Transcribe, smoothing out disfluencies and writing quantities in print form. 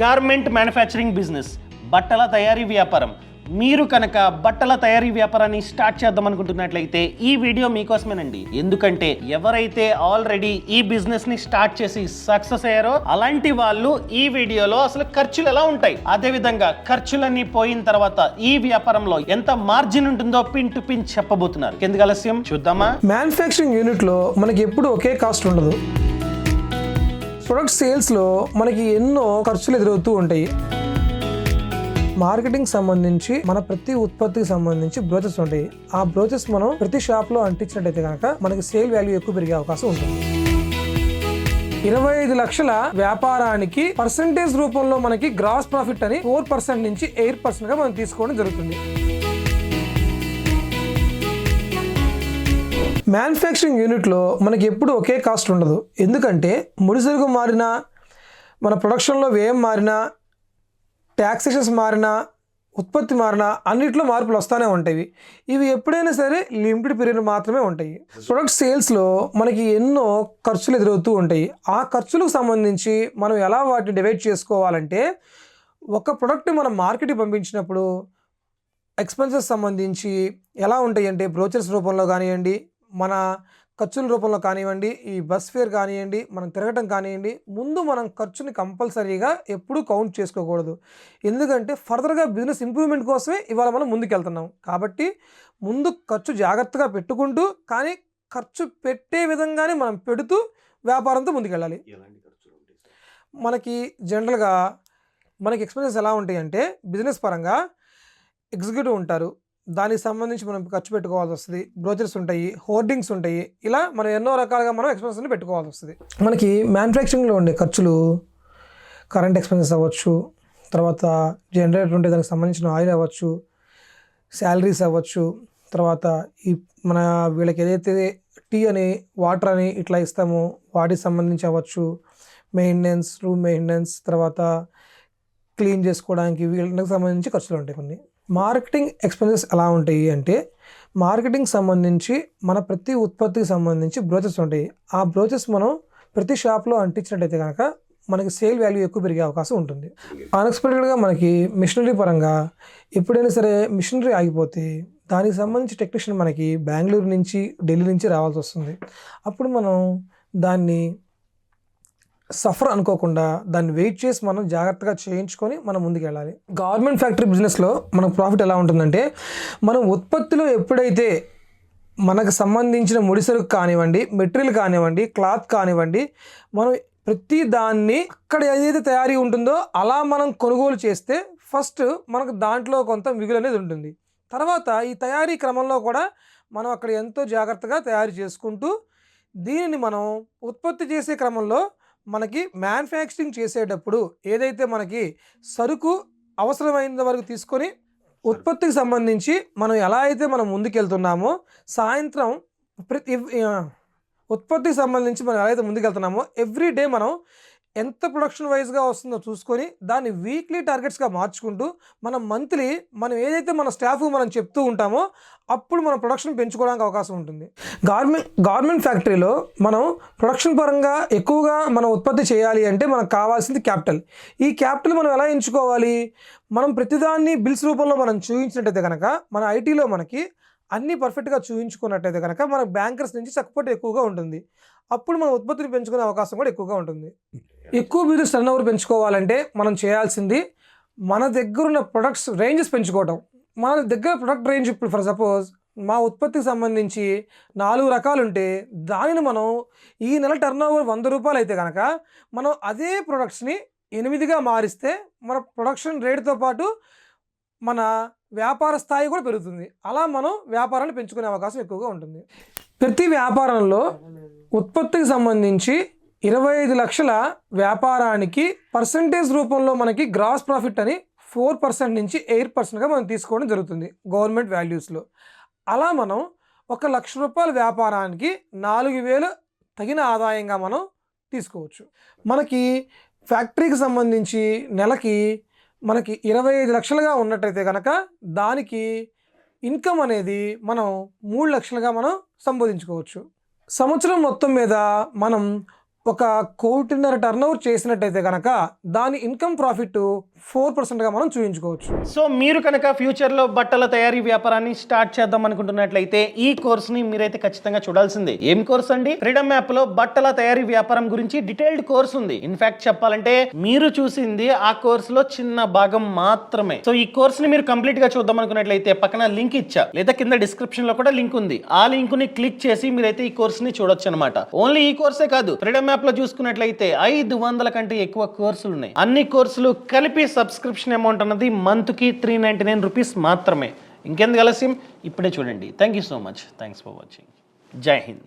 Garment manufacturing business, బట్టల తయారీ వ్యాపారం. మీరు కనుక బట్టల తయారీ వ్యాపారాన్ని స్టార్ట్ చేద్దాం అనుకుంటున్నట్లయితే ఈ వీడియో మీకోసమేనండి. ఎందుకంటే ఎవరైతే ఆల్రెడీ ఈ బిజినెస్ ని స్టార్ట్ చేసి సక్సెస్ అయ్యారో అలాంటి వాళ్ళు ఈ వీడియోలో అసలు ఖర్చులు ఎలా ఉంటాయి, అదే విధంగా ఖర్చులన్నీ పోయిన తర్వాత ఈ వ్యాపారంలో ఎంత మార్జిన్ ఉంటుందో పిన్ టు పిన్ చెప్పబోతున్నారు. ఎందుకు ఆలస్యం, చూద్దామా? మ్యానుఫ్యాక్చరింగ్ యూనిట్ లో మనకి ఎప్పుడు ఒకే కాస్ట్ ఉండదు. ప్రొడక్ట్ సేల్స్లో మనకి ఎన్నో ఖర్చులు ఎదురవుతూ ఉంటాయి. మార్కెటింగ్ సంబంధించి మన ప్రతి ఉత్పత్తికి సంబంధించి బ్రోచెస్ ఉంటాయి. ఆ బ్రోచెస్ మనం ప్రతి షాప్లో అంటించినట్టయితే కనుక మనకి సేల్ వాల్యూ ఎక్కువ పెరిగే అవకాశం ఉంటుంది. 25 లక్షల వ్యాపారానికి పర్సంటేజ్ రూపంలో మనకి గ్రాస్ ప్రాఫిట్ అని 4% నుంచి 8% గా మనం తీసుకోవడం జరుగుతుంది. మ్యానుఫ్యాక్చరింగ్ యూనిట్లో మనకి ఎప్పుడు ఒకే కాస్ట్ ఉండదు. ఎందుకంటే ముడిసరుకు మారినా, మన ప్రొడక్షన్లో వ్యయం మారినా, ట్యాక్సేషన్స్ మారినా, ఉత్పత్తి మారినా అన్నిట్లో మార్పులు వస్తూనే ఉంటాయి. ఇవి ఎప్పుడైనా సరే లిమిటెడ్ పీరియడ్ మాత్రమే ఉంటాయి. ప్రొడక్ట్ సేల్స్లో మనకి ఎన్నో ఖర్చులు ఎదురవుతూ ఉంటాయి. ఆ ఖర్చులకు సంబంధించి మనం ఎలా వాటిని డివైడ్ చేసుకోవాలంటే, ఒక ప్రోడక్ట్ని మనం మార్కెట్కి పంపించినప్పుడు ఎక్స్పెన్సెస్ సంబంధించి ఎలా ఉంటాయి అంటే, బ్రోచర్స్ రూపంలో కానివ్వండి, మన ఖర్చుల రూపంలో కానివ్వండి, ఈ బస్ ఫేర్ కానివ్వండి, మనం తిరగటం కానివ్వండి, ముందు మనం ఖర్చుని కంపల్సరీగా ఎప్పుడూ కౌంట్ చేసుకోకూడదు. ఎందుకంటే ఫర్దర్గా బిజినెస్ ఇంప్రూవ్మెంట్ కోసమే ఇవాళ మనం ముందుకెళ్తున్నాం. కాబట్టి ముందు ఖర్చు జాగ్రత్తగా పెట్టుకుంటూ, కానీ ఖర్చు పెట్టే విధంగానే మనం పెడుతూ వ్యాపారంతో ముందుకెళ్ళాలి. మనకి జనరల్గా మనకి ఎక్స్పెన్సెస్ ఎలా ఉంటాయి అంటే, బిజినెస్ పరంగా ఎగ్జిక్యూటివ్ ఉంటారు, దానికి సంబంధించి మనం ఖర్చు పెట్టుకోవాల్సి వస్తుంది. బ్రోచర్స్ ఉంటాయి, హోర్డింగ్స్ ఉంటాయి, ఇలా మనం ఎన్నో రకాలుగా మనం ఎక్స్పెన్సెస్ని పెట్టుకోవాల్సి వస్తుంది. మనకి మ్యానుఫ్యాక్చరింగ్లో ఉండే ఖర్చులు కరెంట్ ఎక్స్పెన్సెస్ అవ్వచ్చు, తర్వాత జనరేటర్ ఉంటే దానికి సంబంధించిన ఆయిల్ అవ్వచ్చు, శాలరీస్ అవ్వచ్చు, తర్వాత ఈ మన వీళ్ళకి ఏదైతే టీ అని, వాటర్ అని ఇట్లా ఇస్తామో వాటికి సంబంధించి అవ్వచ్చు, మెయింటెనెన్స్, రూమ్ మెయింటెనెన్స్, తర్వాత క్లీన్ చేసుకోవడానికి వీళ్ళకి సంబంధించి ఖర్చులు ఉంటాయి కొన్ని. మార్కెటింగ్ ఎక్స్పెన్సెస్ ఎలా ఉంటాయి అంటే, మార్కెటింగ్ సంబంధించి మన ప్రతి ఉత్పత్తికి సంబంధించి బ్రోచెస్ ఉంటాయి. ఆ బ్రోచెస్ మనం ప్రతి షాప్లో అంటించినట్టయితే కనుక మనకి సేల్ వాల్యూ ఎక్కువ పెరిగే అవకాశం ఉంటుంది. అన్ఎక్స్పెక్టెడ్గా మనకి మిషనరీ పరంగా ఎప్పుడైనా సరే మిషనరీ ఆగిపోతే దానికి సంబంధించి టెక్నీషియన్ మనకి బెంగళూరు నుంచి, ఢిల్లీ నుంచి రావాల్సి వస్తుంది. అప్పుడు మనం దాన్ని సఫర్ అనుకోకుండా దాన్ని వెయిట్ చేసి మనం జాగ్రత్తగా చేయించుకొని మనం ముందుకు వెళ్ళాలి. గవర్నమెంట్ ఫ్యాక్టరీ బిజినెస్లో మనకు ప్రాఫిట్ ఎలా ఉంటుందంటే, మనం ఉత్పత్తిలో ఎప్పుడైతే మనకు సంబంధించిన ముడిసరుకు కానివ్వండి, మెటీరియల్ కానివ్వండి, క్లాత్ కానివ్వండి, మనం ప్రతి దాన్ని అక్కడ ఏదైతే తయారీ ఉంటుందో అలా మనం కొనుగోలు చేస్తే ఫస్ట్ మనకు దాంట్లో కొంత మిగులు అనేది ఉంటుంది. తర్వాత ఈ తయారీ క్రమంలో కూడా మనం అక్కడ ఎంతో జాగ్రత్తగా తయారు చేసుకుంటూ దీనిని మనం ఉత్పత్తి చేసే క్రమంలో మనకి మ్యానుఫ్యాక్చరింగ్ చేసేటప్పుడు ఏదైతే మనకి సరుకు అవసరమైన వరకు తీసుకొని ఉత్పత్తికి సంబంధించి మనం ఎలా అయితే మనం ముందుకెళ్తున్నామో, సాయంత్రం ఉత్పత్తికి సంబంధించి మనం ఎలా అయితే ముందుకెళ్తున్నామో ఎవ్రీ డే మనం ఎంత ప్రొడక్షన్ వైజ్గా వస్తుందో చూసుకొని దాన్ని వీక్లీ టార్గెట్స్గా మార్చుకుంటూ మనం మంత్లీ మనం ఏదైతే మన స్టాఫ్ మనం చెప్తూ ఉంటామో అప్పుడు మన ప్రొడక్షన్ పెంచుకోవడానికి అవకాశం ఉంటుంది. గవర్నమెంట్ ఫ్యాక్టరీలో మనం ప్రొడక్షన్ పరంగా ఎక్కువగా మనం ఉత్పత్తి చేయాలి అంటే మనకు కావాల్సింది క్యాపిటల్. ఈ క్యాపిటల్ మనం ఎలా ఎంచుకోవాలి? మనం ప్రతిదాన్ని బిల్స్ రూపంలో మనం చూపించినట్టయితే కనుక మన ఐటీలో మనకి అన్నీ పర్ఫెక్ట్గా చూపించుకున్నట్టయితే కనుక మన బ్యాంకర్స్ నుంచి సపోర్ట్ ఎక్కువగా ఉంటుంది. అప్పుడు మన ఉత్పత్తిని పెంచుకునే అవకాశం కూడా ఎక్కువగా ఉంటుంది. ఎక్కువ బిజినెస్ టర్న్ ఓవర్ పెంచుకోవాలంటే మనం చేయాల్సింది మన దగ్గర ఉన్న ప్రొడక్ట్స్ రేంజెస్ పెంచుకోవడం. మన దగ్గర ప్రొడక్ట్ రేంజ్ ఇప్పుడు ఫర్ సపోజ్ మా ఉత్పత్తికి సంబంధించి 4 రకాలు ఉంటే దానిని మనం ఈ నెల టర్న్ ఓవర్ 100 రూపాయలు అయితే కనుక మనం అదే ప్రొడక్ట్స్ని 8గా మారిస్తే మన ప్రొడక్షన్ రేటుతో పాటు మన వ్యాపార స్థాయి కూడా పెరుగుతుంది. అలా మనం వ్యాపారాన్ని పెంచుకునే అవకాశం ఎక్కువగా ఉంటుంది. ప్రతి వ్యాపారంలో ఉత్పత్తికి సంబంధించి 25 లక్షల వ్యాపారానికి పర్సంటేజ్ రూపంలో మనకి గ్రాస్ ప్రాఫిట్ అని 4% నుంచి 8%గా మనం తీసుకోవడం జరుగుతుంది గవర్నమెంట్ వాల్యూస్లో. అలా మనం 1 లక్ష రూపాయల వ్యాపారానికి 4,000 తగిన ఆదాయంగా మనం తీసుకోవచ్చు. మనకి ఫ్యాక్టరీకి సంబంధించి నెలకి మనకి 25 లక్షలుగా ఉన్నట్టయితే కనుక దానికి ఇన్కమ్ అనేది మనం 3 లక్షలుగా మనం సంబోధించుకోవచ్చు. సంవత్సరం మొత్తం మీద మనం ఒక 1.5 కోటి టర్నోవర్ చేసినట్టయితే కనుక దాని ఇన్కమ్ ప్రాఫిట్ 4%గా మనం చూపించుకోవచ్చు. సో మీరు కనుక ఫ్యూచర్లో బట్టల తయారీ వ్యాపారాన్ని స్టార్ట్ చేద్దాం అనుకుంటున్నట్లయితే ఈ కోర్స్ని మీరైతే ఖచ్చితంగా చూడాల్సిందే. ఏం కోర్స్ అండి? ఫ్రీడమ్ యాప్ లో బట్టల తయారీ వ్యాపారం గురించి డీటెయిల్డ్ కోర్స్ ఉంది. ఇన్ఫాక్ట్ చెప్పాలంటే మీరు చూసింది ఆ కోర్స్ లో చిన్న భాగం మాత్రమే. సో ఈ కోర్స్ ని మీరు కంప్లీట్ గా చూద్దాం అనుకున్నట్లయితే పక్కన లింక్ ఇచ్చా, లేదా కింద డిస్క్రిప్షన్ లో కూడా లింక్ ఉంది. ఆ లింక్ ని క్లిక్ చేసి మీరైతే ఈ కోర్స్ ని చూడొచ్చు అనమాట. ఓన్లీ ఈ కోర్సే కాదు, ఫ్రీడమ్ యాప్ లో చూసుకున్నట్లయితే 500 కంటే ఎక్కువ కోర్సులు ఉన్నాయి. అన్ని కోర్సులు కలిపి సబ్స్క్రిప్షన్ అమౌంట్ అన్నది మంత్ కి 399 రూపీస్ మాత్రమే. ఇంకెందుకు ఆలస్యం, ఇప్పుడే చూడండి. Thank you so much. Thanks for watching. జై హింద్.